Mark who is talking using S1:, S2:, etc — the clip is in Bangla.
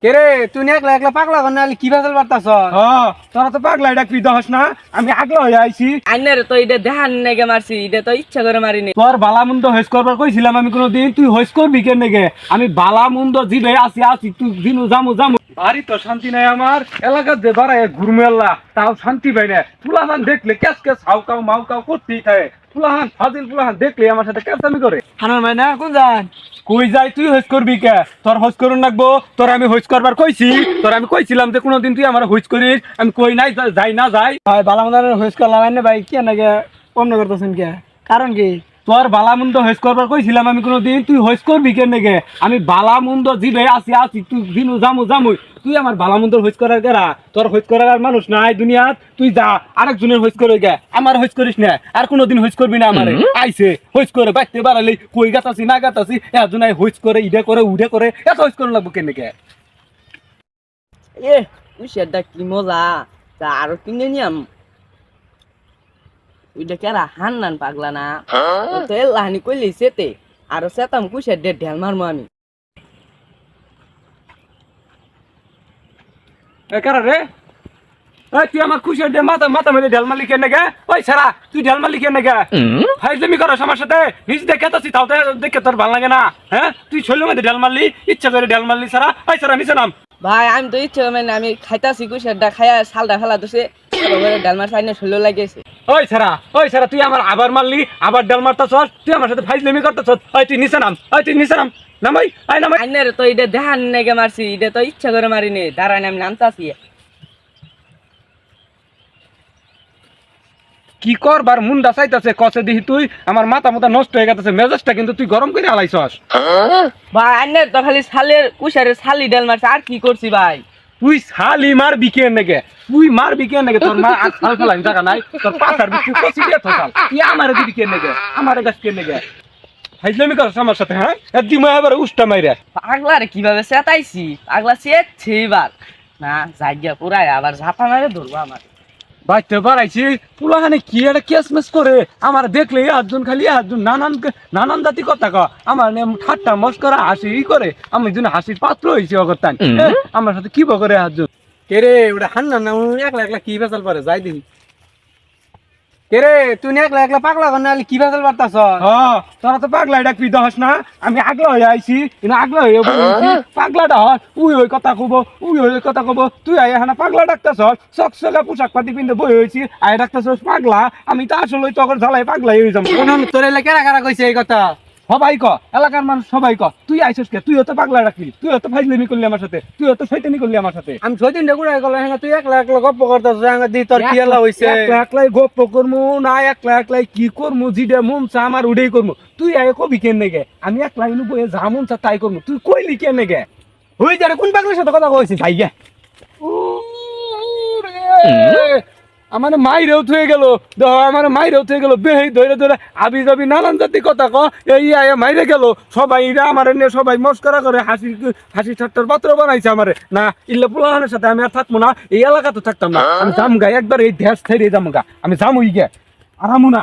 S1: কেরে তুই একলা একলা পাগলা বানালি কি ভাষাল বার্তাছ? তোরা তো পাগলা ডাকবি দহস না, আমি আগলা হয়ে আইছি।
S2: আইনের তো এটা দেখান নেগে মারছি, এটা তো ইচ্ছা করে মারিনি।
S1: তোর বালা মুন্দ হইস করবার কইছিলাম আমি কোনদিন, তুই হইস করবি কেন নেগে? আমি বালা মুন্দ জিবে আসি আসি তুই দিনু জামু জামু। বাড়ি তো শান্তি নাই আমার, এলাকার যে বাড়ায় ঘুরমেল্লা তাও শান্তি পাই না। ফুলাহান দেখলে ক্যাস ক্যাস হাউকাও মাউকাও করতেই থাকে। ফুলাহান ফাজিল ফুলাহান দেখলে আমার সাথে ক্যাসামি করে।
S2: হানার মাই না কোন যান?
S1: কই যাই তুই হইস করবি কে? তোর হইস করুন লাগবো, তোর আমি হইস করবার কইছি। তোর আমি কইছিলাম যে কোনদিন তুই আমার হইস করিস, আমি কই নাই যাই না যাই।
S2: ভাই বালামদারের হইস করলাম না ভাই, কি নাকি অন্য করতেছেন কে? কারণ কি?
S1: তোর বালা মুন্দ হইস করবার কইছিলাম আমি কোনদিন, তুই হইস করবি কেন নেগে? আমি বালা মুন্দ জিবে আসি আসি তুই দিনু জামু জামু। তুই আমার বালা মুন্দ হইস করার গেরা, তোর হইস করার আর মানুষ নাই দুনিয়াত। তুই যা আরেকজনের হইস করে গে, আমার হইস করিস না। আর কোনদিন হইস করবি না আমারে। আইছে হইস করে বাইতে বাড়ালি কই গাতাছি না গাতাছি এজনাই হইস করে ইডে করে উডে করে এত হইস করে লাগবো কেন নেগে?
S2: এ কুশেরটা কি মজা, তা আরো কিনে নিয়াম। ওইটা কেরা হান্নান পাগলা না, তো এলাহানি কইলি সেতে আরো সেতাম কুশের ডে ঢেল মারমু আমি।
S1: কারা রে? তুই আমার খুশি মাথা মাথা মেরে ঢেল মারলি কেন নেগে? ওই সারা তুই ঢেল মারলি কেন নেগে? ফাইজলামি করস আমার সাথে? নিজ দেখে তাছি তাও দেখে তোর ভালো লাগে না? হ্যাঁ তুই শৈল মধ্যে ঢেল মারলি, ইচ্ছা করে ঢেল মারলি সারা। ওই সারা নিচে নাম।
S2: ভাই আমি তো ইচ্ছে মানে আমি খাইতাছি কুশেরটা খাইয়া সালটা ফেলা দোষে ডাল মার সাইনে শৈল লাগিয়েছে।
S1: ওই সারা তুই আমার আবার মারলি, আবার ঢেল মারতাছ। তুই আমার সাথে ফাইজলামি করতেছ। ওই তুই নিচে নাম, ওই তুই নিচে নাম। নামাই আই নামাই।
S2: আইনের তো এটা দেখান নেগে মারছি, এটা তো ইচ্ছা করে মারিনি। দাঁড়ান আমি নামতাছি।
S1: কি করবার মুন্ডা চাইতাছে কসে দিহি তুই? আমার মাথা মাথা নষ্ট হয়ে গেছে, মেজাজটা কিন্তু তুই গরম করে আলাইছস।
S2: ভাই আইনের তো খালি ছালের কুশারের ছালি ডাল মারছে, আর কি করছি ভাই?
S1: তুই শালি মার বিকে নেগে, তুই মার বিকে নেগে। তোর মা আর ছাল ফেলাই জায়গা নাই, তোর পাশার বিক্রি কষি দিয়ে থাকাল। তুই আমার দিদি কে নেগে, আমার গাছ কে নেগে? ফাইজলামি করছ আমার সাথে? হ্যাঁ দিমা এবার উষ্টা মাইরা।
S2: পাগলারে কিভাবে চেতাইছি, পাগলা চেতছে এবার না জায়গা পুরাই আবার ঝাপা মারে ধরবো আমার।
S1: বাইতে বাড়াইছি পুলাহানে কি একটা কেসমেস করে আমার দেখলে একজন খালি একজন নানান নানান জাতি কথা ক আমার ঠাট্টা মস্করা হাসি করে। আমি জন্য হাসির পাত্র হয়েছি অগত্যান। আমার সাথে কি বকরে একজন। কেরে ওটা হান্না না একলা একলা কি ফেসাল পারে যাই দিন।
S3: কেরে তুই একলা একলা পাগলা বানালি কি ভাষাল বার্তাছ?
S1: তোরা তো পাগলা ডাকবি দহস না, আমি আগলা হয়ে আইছি কিন্তু আগলা হয়ে পাগলাটা হস। উই ওই কথা কব, উই ওই কথা কব। তুই আয় হানা পাগলা ডাকতেছ, চকচকা পোশাক পাতি পিন্ধে বই হয়েছি, আয় ডাকতেছ পাগলা। আমি তো আসলে তখন ঝালাই পাগলাই হয়ে যাবো।
S3: তোর এলাকা কারা কারা কইছে এই কথা?
S1: সবাই ক, এলাকার মানুষ সবাই ক। তুই আইসস কে? তুই তো পাগলা ডাকলি, তুই তো ফাইজলামি করলি আমার সাথে, তুই তো শয়তানি করলি আমার সাথে।
S3: আমি ছয়দিন ঢেকুড়া গেল, হ্যাঁ তুই একলা একলা গপ্প করতেছ, দি তোর কি এলা হইছে?
S1: একলা একলাই গপ্প করমু না, একলা একলাই কি করমু? জিডে মন চা আমার উডেই করমু। তুই আয় কবি কেন নেগে? আমি একলা ইনু বয়ে যা মন চা তাই করমু। তুই কইলি কেন নেগে?
S3: হই যারে কোন পাগলার সাথে কথা কইছিস?
S1: ভাই গে আমার মাইরেও থয়ে গেল, আমার মাইরেও থয়ে গেল। বেহি ধরে ধরে আবি যাবি নানান জাতি কথা ক। এই আয় মাইরে গেল সবাই, আমার নিয়ে সবাই মস্করা করে, হাসি হাসি ঠাট্টার পাত্র বানাইছে আমারে। না ইল্লা পুলাহানের সাথে আমি আর থাকবো না, এই এলাকা তো থাকতাম না। আমি জামগা একবার, এই দেশ ছেড়ে জামগা, আমি জামুই গে আরামু না।